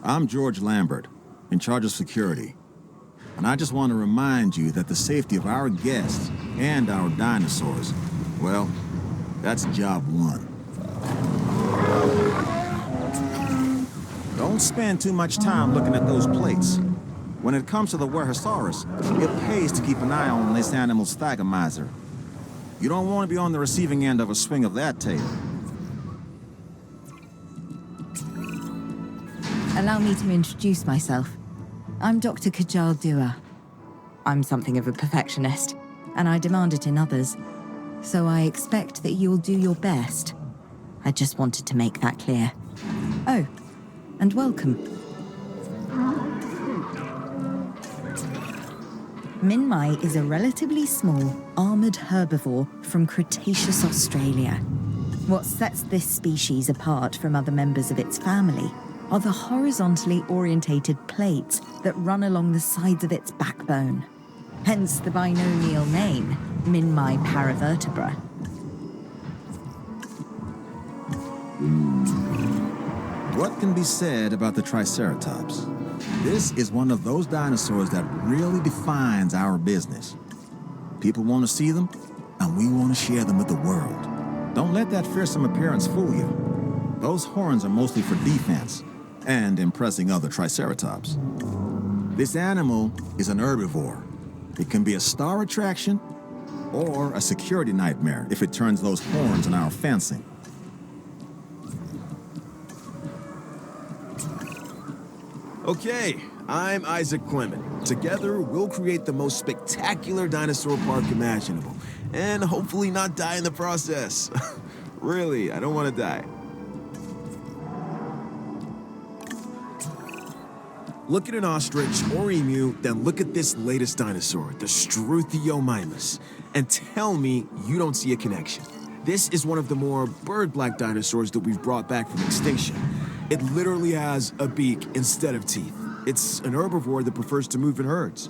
I'm George Lambert, in charge of security. And I just want to remind you that the safety of our guests and our dinosaurs, well, that's job one. Don't spend too much time looking at those plates. When it comes to the Werehosaurus, it pays to keep an eye on this animal's thagomizer. You don't want to be on the receiving end of a swing of that tail. Allow me to introduce myself. I'm Dr. Kajal Dua. I'm something of a perfectionist, and I demand it in others. So I expect that you'll do your best. I just wanted to make that clear. Oh, and welcome. Minmai is a relatively small, armored herbivore from Cretaceous Australia. What sets this species apart from other members of its family are the horizontally orientated plates that run along the sides of its backbone. Hence the binomial name, Minmai paravertebra. What can be said about the Triceratops? This is one of those dinosaurs that really defines our business. People want to see them, and we want to share them with the world. Don't let that fearsome appearance fool you. Those horns are mostly for defense and impressing other Triceratops. This animal is an herbivore. It can be a star attraction or a security nightmare if it turns those horns on our fencing. Okay, I'm Isaac Clement. Together, we'll create the most spectacular dinosaur park imaginable, and hopefully not die in the process. Really, I don't want to die. Look at an ostrich or emu, then look at this latest dinosaur, the Struthiomimus, and tell me you don't see a connection. This is one of the more bird-like dinosaurs that we've brought back from extinction. It literally has a beak instead of teeth. It's an herbivore that prefers to move in herds.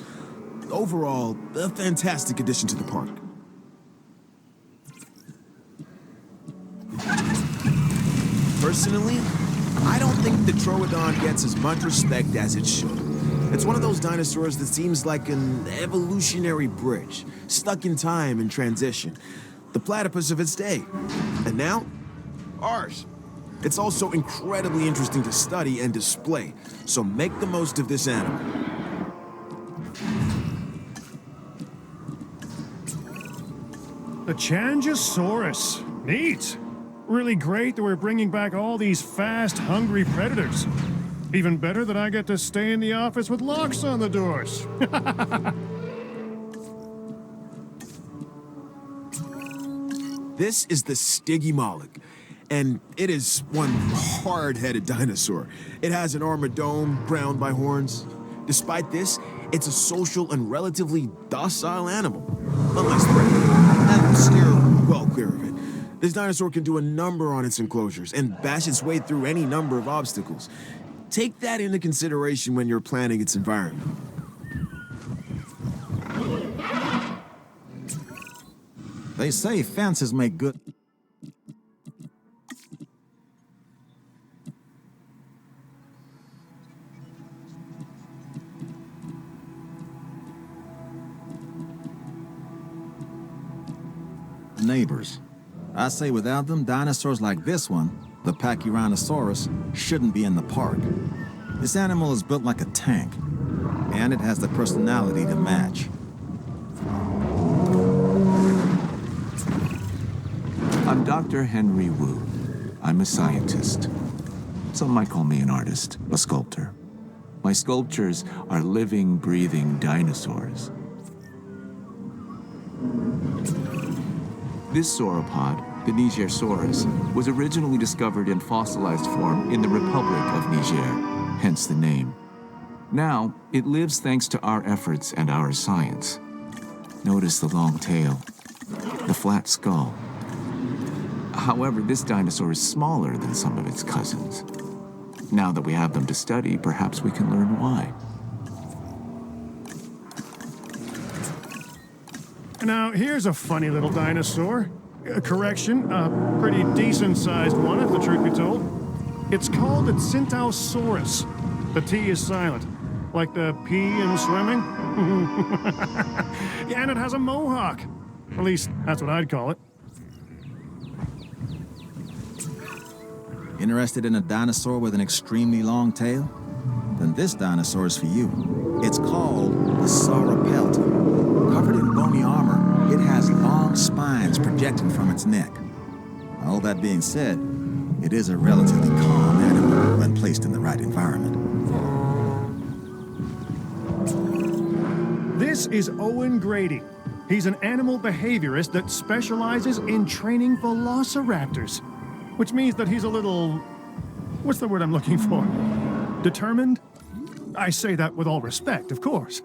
Overall, a fantastic addition to the park. Personally, I don't think the Troodon gets as much respect as it should. It's one of those dinosaurs that seems like an evolutionary bridge, stuck in time and transition. The platypus of its day. And now, ours. It's also incredibly interesting to study and display, so make the most of this animal. The Changosaurus. Neat. Really great that we're bringing back all these fast, hungry predators. Even better that I get to stay in the office with locks on the doors. This is the Stygimoloch, and it is one hard-headed dinosaur. It has an armored dome crowned by horns. Despite this, it's a social and relatively docile animal, unless threatened, and steer well clear of it. This dinosaur can do a number on its enclosures and bash its way through any number of obstacles. Take that into consideration when you're planning its environment. They say fences make good... neighbors. I say without them, dinosaurs like this one, the Pachyrhinosaurus, shouldn't be in the park. This animal is built like a tank, and it has the personality to match. I'm Dr. Henry Wu. I'm a scientist. Some might call me an artist, a sculptor. My sculptures are living, breathing dinosaurs. This sauropod, the Nigersaurus, was originally discovered in fossilized form in the Republic of Niger, hence the name. Now, it lives thanks to our efforts and our science. Notice the long tail, the flat skull. However, this dinosaur is smaller than some of its cousins. Now that we have them to study, perhaps we can learn why. Now, here's a funny little dinosaur. Correction, a pretty decent-sized one, if the truth be told. It's called a Centausaurus. The T is silent. Like the P in swimming? Yeah, and it has a mohawk. At least, that's what I'd call it. Interested in a dinosaur with an extremely long tail? Then this dinosaur is for you. It's called the sauropelta. Covered in bony armor, it has long spines projecting from its neck. All that being said, it is a relatively calm animal when placed in the right environment. This is Owen Grady. He's an animal behaviorist that specializes in training velociraptors. Which means that he's a little... what's the word I'm looking for? Determined? I say that with all respect, of course.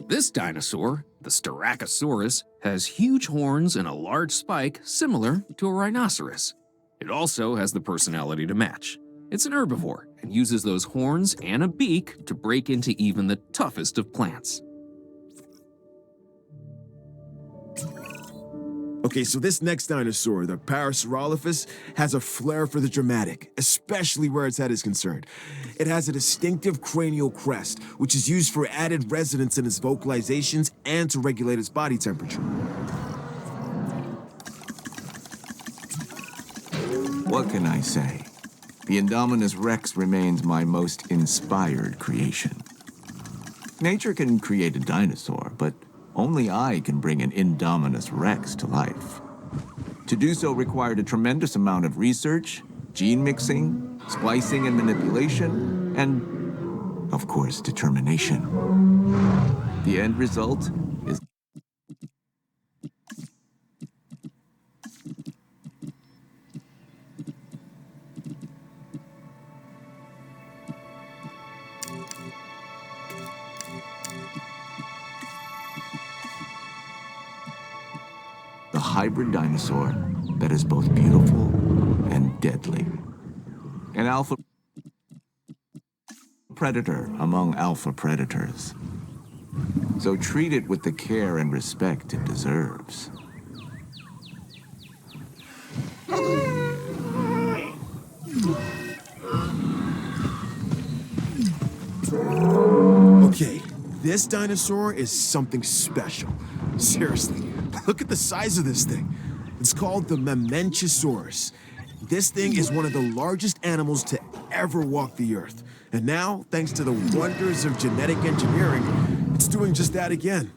This dinosaur, the Styracosaurus, has huge horns and a large spike similar to a rhinoceros. It also has the personality to match. It's an herbivore and uses those horns and a beak to break into even the toughest of plants. Okay, so this next dinosaur, the Parasaurolophus, has a flair for the dramatic, especially where its head is concerned. It has a distinctive cranial crest, which is used for added resonance in its vocalizations and to regulate its body temperature. What can I say? The Indominus Rex remains my most inspired creation. Nature can create a dinosaur, but only I can bring an Indominus Rex to life. To do so required a tremendous amount of research, gene mixing, splicing and manipulation, and, of course, determination. The end result is the hybrid dinosaur that is both beautiful and deadly. An alpha predator among alpha predators. So treat it with the care and respect it deserves. Okay, this dinosaur is something special. Seriously, look at the size of this thing. It's called the Mamenchisaurus. This thing is one of the largest animals to ever walk the earth. And now, thanks to the wonders of genetic engineering, it's doing just that again.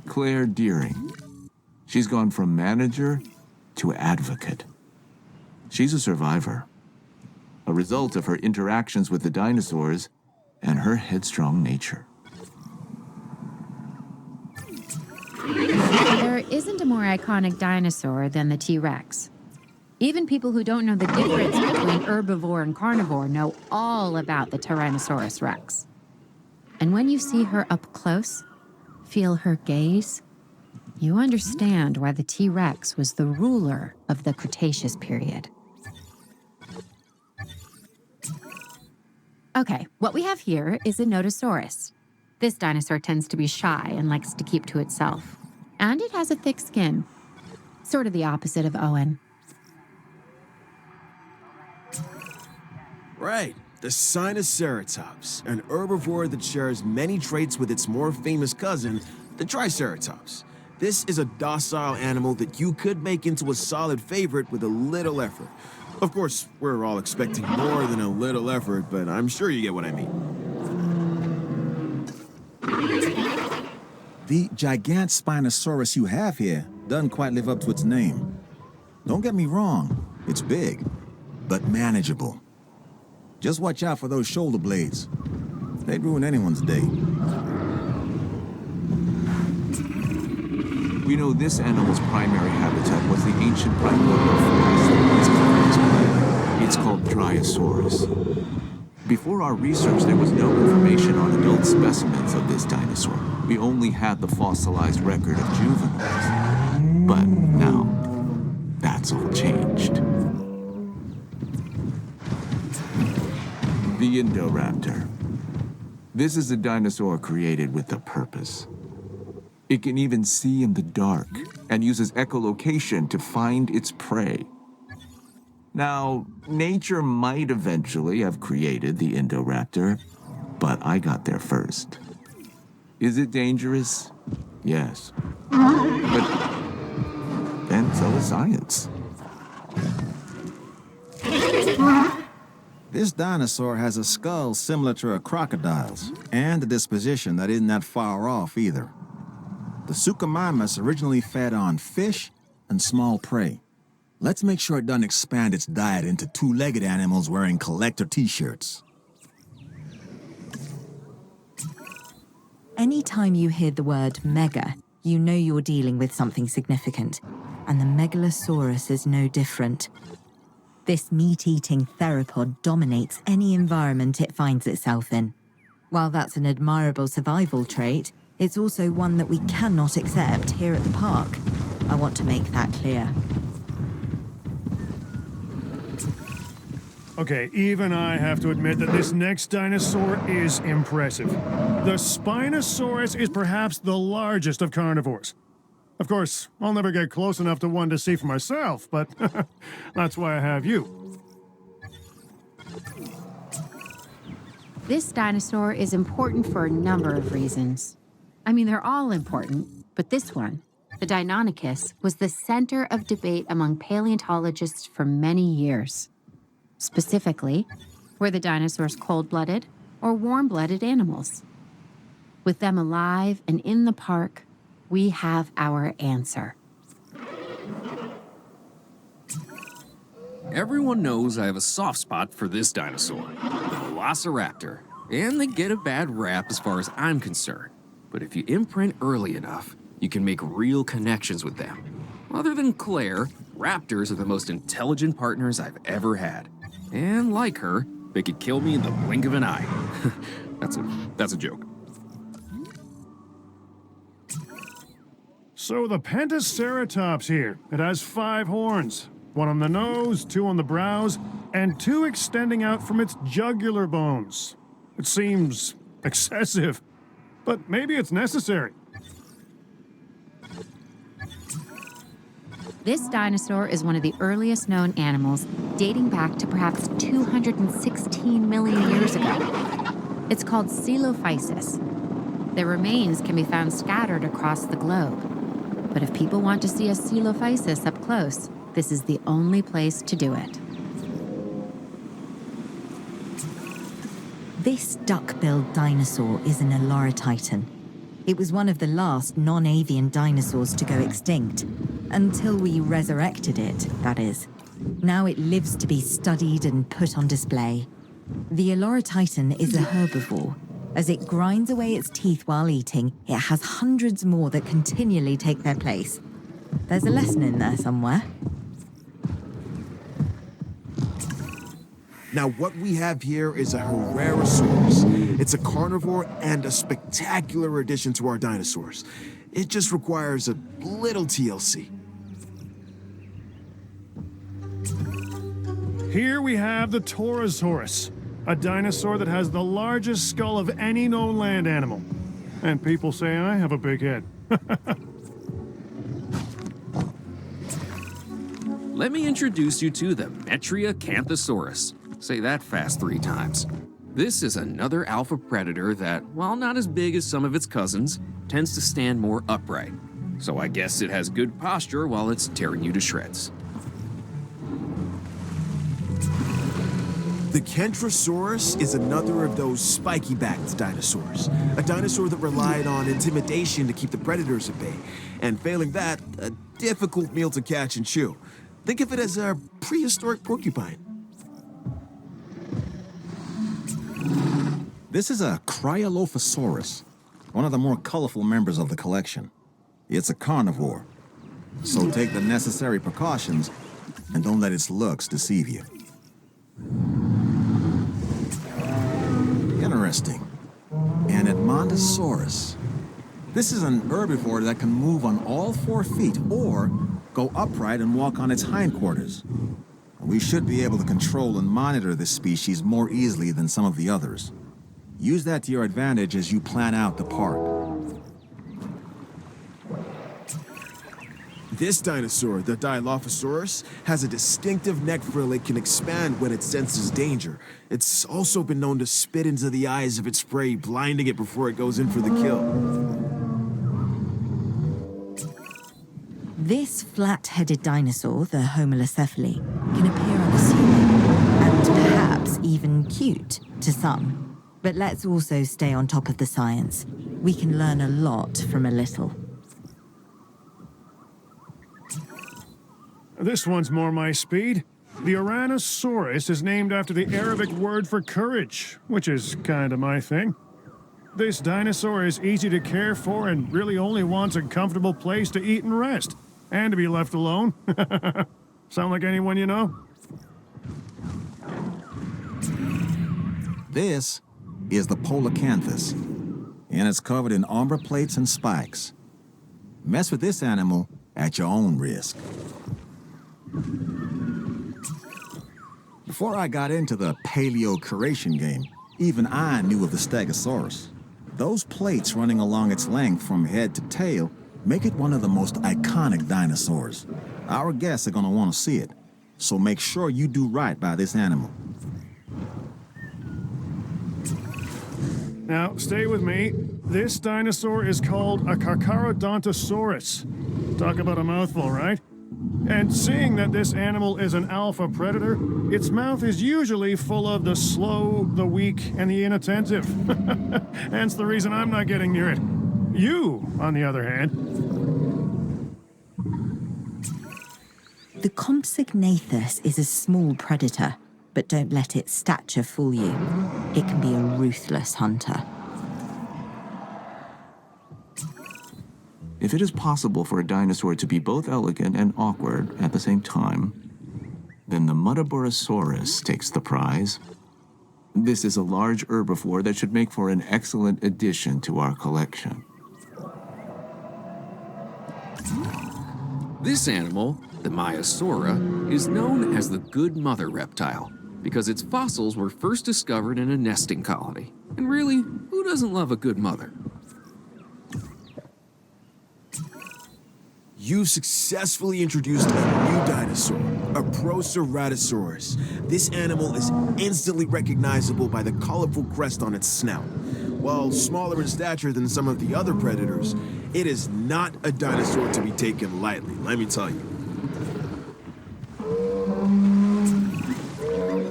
Claire Deering. She's gone from manager to advocate. She's a survivor, a result of her interactions with the dinosaurs and her headstrong nature. There isn't a more iconic dinosaur than the T-Rex. Even people who don't know the difference between herbivore and carnivore know all about the Tyrannosaurus Rex. And when you see her up close, feel her gaze, you understand why the T-Rex was the ruler of the Cretaceous period. Okay, what we have here is a Nodosaurus. This dinosaur tends to be shy and likes to keep to itself. And it has a thick skin, sort of the opposite of Owen. Right, the Sinoceratops, an herbivore that shares many traits with its more famous cousin, the Triceratops. This is a docile animal that you could make into a solid favorite with a little effort. Of course, we're all expecting more than a little effort, but I'm sure you get what I mean. The gigant Spinosaurus you have here doesn't quite live up to its name. Don't get me wrong, it's big, but manageable. Just watch out for those shoulder blades. They'd ruin anyone's day. We know this animal's primary habitat was the ancient primordial forest that once covered this planet. It's called Dryosaurus. Before our research, there was no information on adult specimens of this dinosaur. We only had the fossilized record of juveniles. But now, that's all changed. The Indoraptor. This is a dinosaur created with a purpose. It can even see in the dark and uses echolocation to find its prey. Now, nature might eventually have created the Indoraptor, but I got there first. Is it dangerous? Yes. But then so is science. This dinosaur has a skull similar to a crocodile's, and a disposition that isn't that far off either. The Suchomimus originally fed on fish and small prey. Let's make sure it doesn't expand its diet into two-legged animals wearing collector t-shirts. Anytime you hear the word mega, you know you're dealing with something significant. And the Megalosaurus is no different. This meat-eating theropod dominates any environment it finds itself in. While that's an admirable survival trait, it's also one that we cannot accept here at the park. I want to make that clear. Okay, even I have to admit that this next dinosaur is impressive. The Spinosaurus is perhaps the largest of carnivores. Of course, I'll never get close enough to one to see for myself, but that's why I have you. This dinosaur is important for a number of reasons. I mean, they're all important, but this one, the Deinonychus, was the center of debate among paleontologists for many years. Specifically, were the dinosaurs cold-blooded or warm-blooded animals? With them alive and in the park, we have our answer. Everyone knows I have a soft spot for this dinosaur, the Velociraptor, and they get a bad rap as far as I'm concerned. But if you imprint early enough, you can make real connections with them. Other than Claire, raptors are the most intelligent partners I've ever had. And like her, they could kill me in the blink of an eye. That's a joke. So the Pentaceratops here, it has 5 horns. 1 on the nose, 2 on the brows, and 2 extending out from its jugular bones. It seems excessive, but maybe it's necessary. This dinosaur is one of the earliest known animals, dating back to perhaps 216 million years ago. It's called Coelophysis. Their remains can be found scattered across the globe. But if people want to see a Coelophysis up close, this is the only place to do it. This duck-billed dinosaur is an Eloratitan. It was one of the last non-avian dinosaurs to go extinct. Until we resurrected it, that is. Now it lives to be studied and put on display. The Eloratitan is a herbivore. As it grinds away its teeth while eating, it has hundreds more that continually take their place. There's a lesson in there somewhere. Now, what we have here is a Herrerasaurus. It's a carnivore and a spectacular addition to our dinosaurs. It just requires a little TLC. Here we have the Torosaurus, a dinosaur that has the largest skull of any known land animal. And people say I have a big head. Let me introduce you to the Metriacanthosaurus. Say that fast 3 times. This is another alpha predator that, while not as big as some of its cousins, tends to stand more upright. So I guess it has good posture while it's tearing you to shreds. The Kentrosaurus is another of those spiky-backed dinosaurs. A dinosaur that relied on intimidation to keep the predators at bay. And failing that, a difficult meal to catch and chew. Think of it as a prehistoric porcupine. This is a Cryolophosaurus, one of the more colorful members of the collection. It's a carnivore, so take the necessary precautions and don't let its looks deceive you. Interesting. An Edmontosaurus. This is an herbivore that can move on all 4 feet or go upright and walk on its hindquarters. We should be able to control and monitor this species more easily than some of the others. Use that to your advantage as you plan out the park. This dinosaur, the Dilophosaurus, has a distinctive neck frill it can expand when it senses danger. It's also been known to spit into the eyes of its prey, blinding it before it goes in for the kill. This flat-headed dinosaur, the Homalocephale, can appear unassuming and perhaps even cute to some. But let's also stay on top of the science. We can learn a lot from a little. This one's more my speed. The Ouranosaurus is named after the Arabic word for courage, which is kind of my thing. This dinosaur is easy to care for and really only wants a comfortable place to eat and rest, and to be left alone. Sound like anyone you know? This is the Polacanthus, and it's covered in armor plates and spikes. Mess with this animal at your own risk. Before I got into the paleo-curation game, even I knew of the Stegosaurus. Those plates running along its length from head to tail make it one of the most iconic dinosaurs. Our guests are gonna want to see it, so make sure you do right by this animal. Now, stay with me. This dinosaur is called a Carcharodontosaurus. Talk about a mouthful, right? And seeing that this animal is an alpha predator, its mouth is usually full of the slow, the weak, and the inattentive. Hence the reason I'm not getting near it. You, on the other hand. The Compsognathus is a small predator, but don't let its stature fool you. It can be a ruthless hunter. If it is possible for a dinosaur to be both elegant and awkward at the same time, then the Muttaburrasaurus takes the prize. This is a large herbivore that should make for an excellent addition to our collection. This animal, the Maiasaura, is known as the good mother reptile because its fossils were first discovered in a nesting colony. And really, who doesn't love a good mother? You've successfully introduced a new dinosaur, a Proceratosaurus. This animal is instantly recognizable by the colorful crest on its snout. While smaller in stature than some of the other predators, it is not a dinosaur to be taken lightly, let me tell you.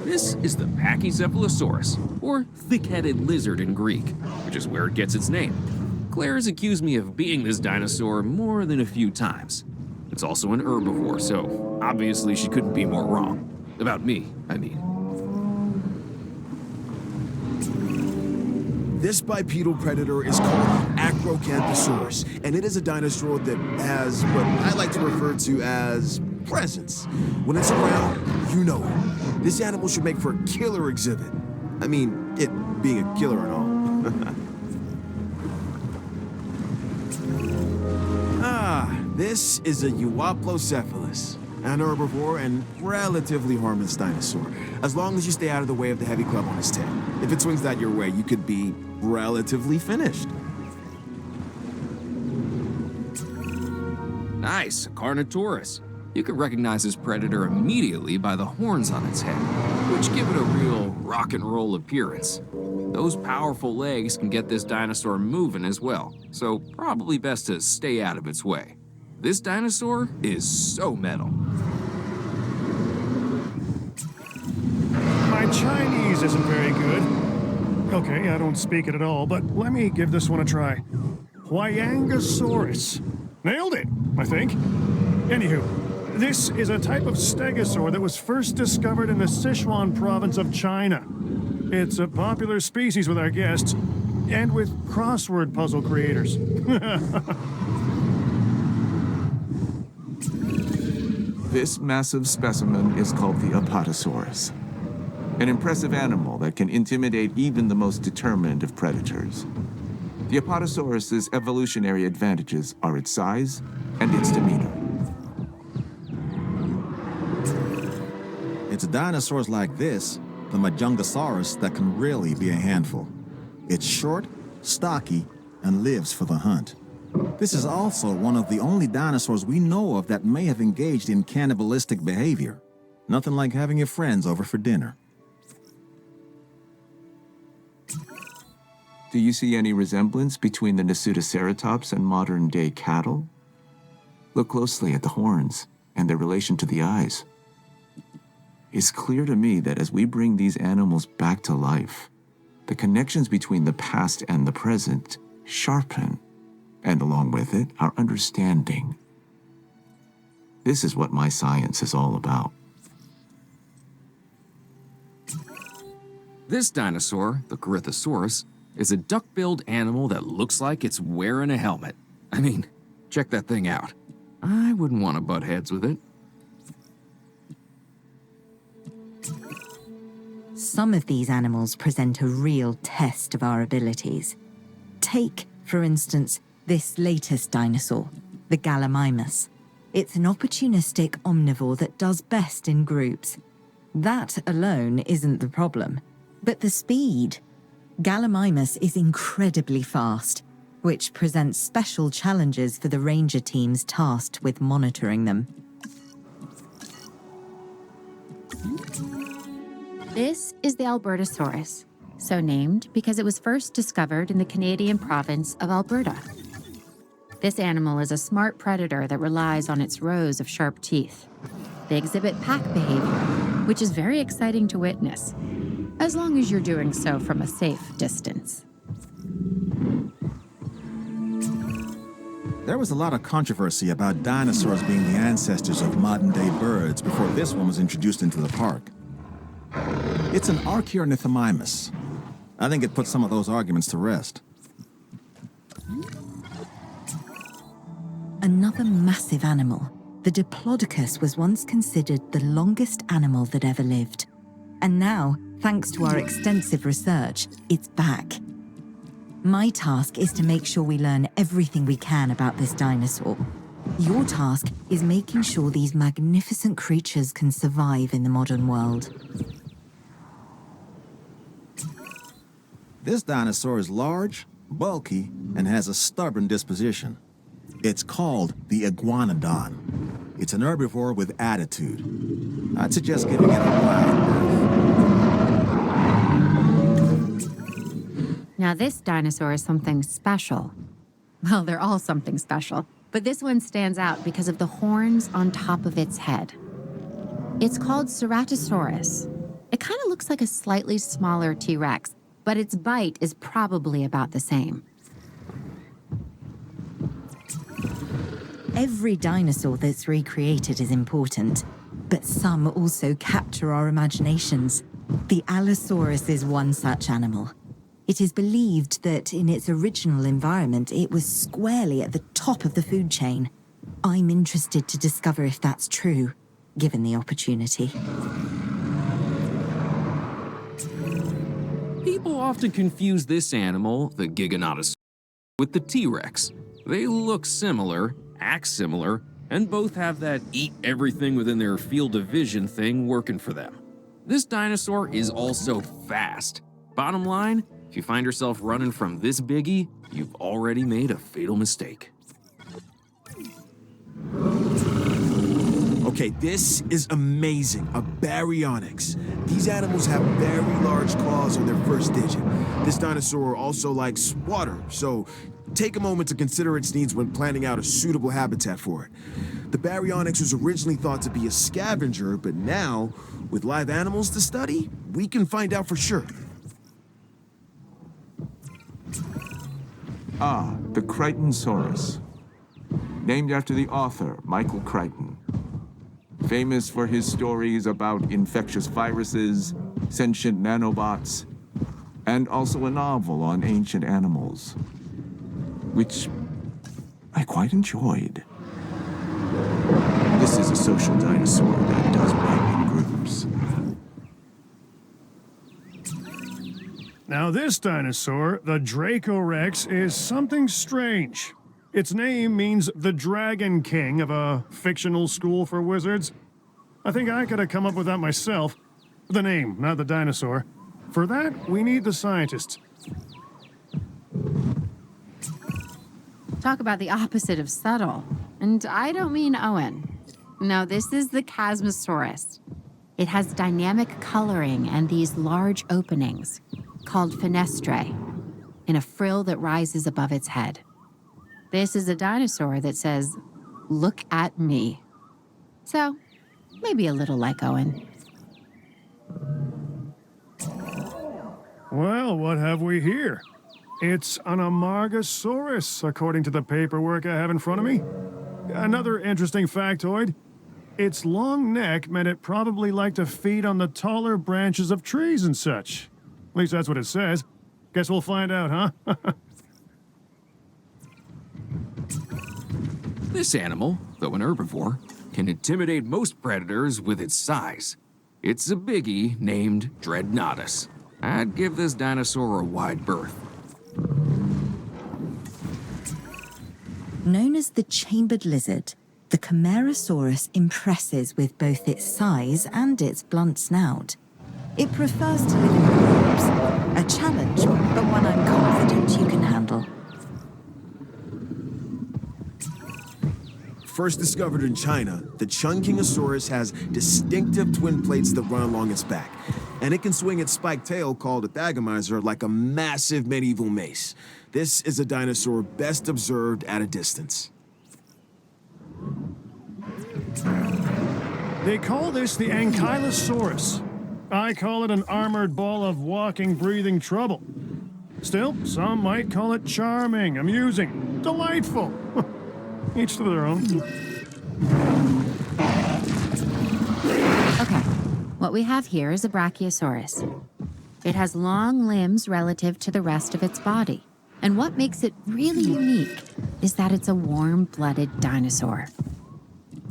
This is the Pachycephalosaurus, or thick-headed lizard in Greek, which is where it gets its name. Claire's accused me of being this dinosaur more than a few times. It's also an herbivore, so obviously she couldn't be more wrong. About me, I mean. This bipedal predator is called Acrocanthosaurus, and it is a dinosaur that has what I like to refer to as presence. When it's around, you know it. This animal should make for a killer exhibit. I mean, it being a killer and all. This is a Euoplocephalus, an herbivore and relatively harmless dinosaur, as long as you stay out of the way of the heavy club on his tail. If it swings that your way, you could be relatively finished. Nice, a Carnotaurus. You could recognize this predator immediately by the horns on its head, which give it a real rock and roll appearance. Those powerful legs can get this dinosaur moving as well, so probably best to stay out of its way. This dinosaur is so metal. My Chinese isn't very good. Okay, I don't speak it at all, but let me give this one a try. Huayangosaurus. Nailed it, I think. Anywho, this is a type of stegosaur that was first discovered in the Sichuan province of China. It's a popular species with our guests and with crossword puzzle creators. This massive specimen is called the Apatosaurus, an impressive animal that can intimidate even the most determined of predators. The Apatosaurus's evolutionary advantages are its size and its demeanor. It's dinosaurs like this, the Majungasaurus, that can really be a handful. It's short, stocky, and lives for the hunt. This is also one of the only dinosaurs we know of that may have engaged in cannibalistic behavior. Nothing like having your friends over for dinner. Do you see any resemblance between the Nasutoceratops and modern-day cattle? Look closely at the horns and their relation to the eyes. It's clear to me that as we bring these animals back to life, the connections between the past and the present sharpen, and along with it, our understanding. This is what my science is all about. This dinosaur, the Corythosaurus, is a duck-billed animal that looks like it's wearing a helmet. I mean, check that thing out. I wouldn't want to butt heads with it. Some of these animals present a real test of our abilities. Take, for instance, this latest dinosaur, the Gallimimus. It's an opportunistic omnivore that does best in groups. That alone isn't the problem, but the speed. Gallimimus is incredibly fast, which presents special challenges for the ranger teams tasked with monitoring them. This is the Albertosaurus, so named because it was first discovered in the Canadian province of Alberta. This animal is a smart predator that relies on its rows of sharp teeth. They exhibit pack behavior, which is very exciting to witness, as long as you're doing so from a safe distance. There was a lot of controversy about dinosaurs being the ancestors of modern-day birds before this one was introduced into the park. It's an Archaeornithomimus. I think it puts some of those arguments to rest. Another massive animal, the Diplodocus, was once considered the longest animal that ever lived. And now, thanks to our extensive research, it's back. My task is to make sure we learn everything we can about this dinosaur. Your task is making sure these magnificent creatures can survive in the modern world. This dinosaur is large, bulky, and has a stubborn disposition. It's called the iguanodon. It's an herbivore with attitude. I'd suggest giving it a wild birth. Now this dinosaur is something special. Well, they're all something special, but this one stands out because of the horns on top of its head. It's called Ceratosaurus. It kind of looks like a slightly smaller T-Rex, but its bite is probably about the same. Every dinosaur that's recreated is important, but some also capture our imaginations. The Allosaurus is one such animal. It is believed that in its original environment, it was squarely at the top of the food chain. I'm interested to discover if that's true, given the opportunity. People often confuse this animal, the Giganotosaurus, with the T-Rex. They look similar, act similar, and both have that eat everything within their field of vision thing working for them. This dinosaur is also fast. Bottom line, if you find yourself running from this biggie, you've already made a fatal mistake. Okay, this is amazing. A baryonyx. These animals have very large claws on their first digit. This dinosaur also likes water, so take a moment to consider its needs when planning out a suitable habitat for it. The baryonyx was originally thought to be a scavenger, but now, with live animals to study, we can find out for sure. Ah, the Crichtonsaurus. Named after the author, Michael Crichton. Famous for his stories about infectious viruses, sentient nanobots, and also a novel on ancient animals, which I quite enjoyed. This is a social dinosaur that does well in groups. Now this dinosaur, the Dracorex, is something strange. Its name means the Dragon King of a fictional school for wizards. I think I could have come up with that myself. The name, not the dinosaur. For that, we need the scientists. Talk about the opposite of subtle. And I don't mean Owen. No, this is the Chasmosaurus. It has dynamic coloring and these large openings, called fenestrae, in a frill that rises above its head. This is a dinosaur that says, "Look at me." So, maybe a little like Owen. Well, what have we here? It's an Amargasaurus, according to the paperwork I have in front of me. Another interesting factoid. Its long neck meant it probably liked to feed on the taller branches of trees and such. At least that's what it says. Guess we'll find out, huh? This animal, though an herbivore, can intimidate most predators with its size. It's a biggie named Dreadnoughtus. I'd give this dinosaur a wide berth. Known as the chambered lizard, the Camarasaurus impresses with both its size and its blunt snout. It prefers to live in groups, a challenge, but one I'm confident you can handle. First discovered in China, the Chungkingosaurus has distinctive twin plates that run along its back, and it can swing its spiked tail, called a thagomizer, like a massive medieval mace. This is a dinosaur best observed at a distance. They call this the Ankylosaurus. I call it an armored ball of walking, breathing trouble. Still, some might call it charming, amusing, delightful. Each to their own. Okay, what we have here is a Brachiosaurus. It has long limbs relative to the rest of its body. And what makes it really unique is that it's a warm-blooded dinosaur.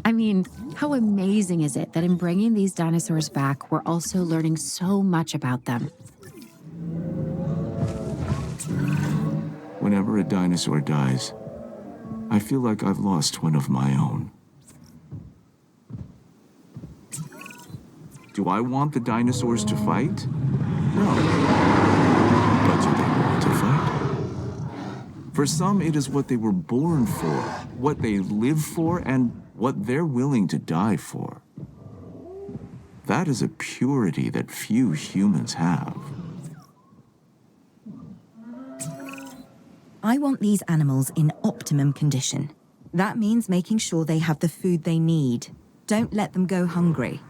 I mean, how amazing is it that in bringing these dinosaurs back, we're also learning so much about them? Whenever a dinosaur dies, I feel like I've lost one of my own. Do I want the dinosaurs to fight? No. But do they want to fight? For some, it is what they were born for, what they live for, and what they're willing to die for. That is a purity that few humans have. I want these animals in optimum condition. That means making sure they have the food they need. Don't let them go hungry.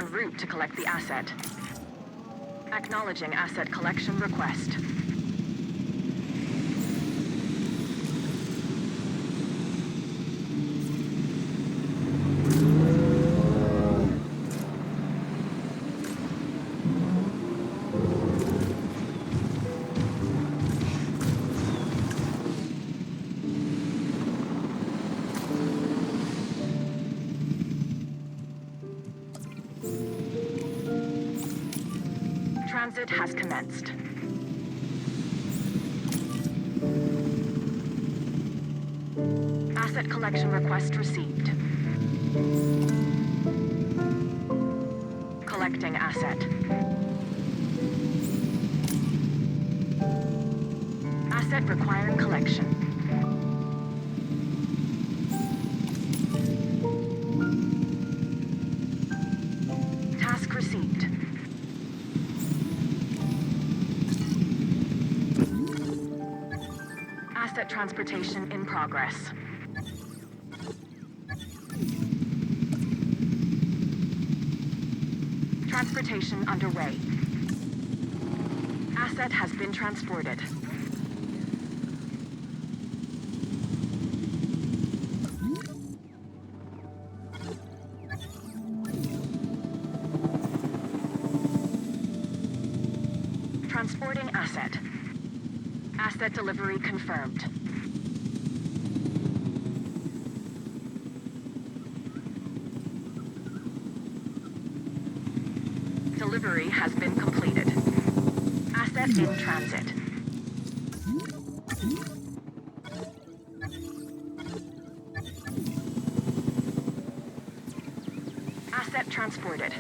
En route to collect the asset. Acknowledging asset collection request. Transit has commenced. Asset collection request received. Collecting asset. Asset requiring collection. Task received. Asset transportation in progress. Transportation underway. Asset has been transported. Transporting asset. Asset delivery confirmed. Delivery has been completed. Asset in transit. Asset transported.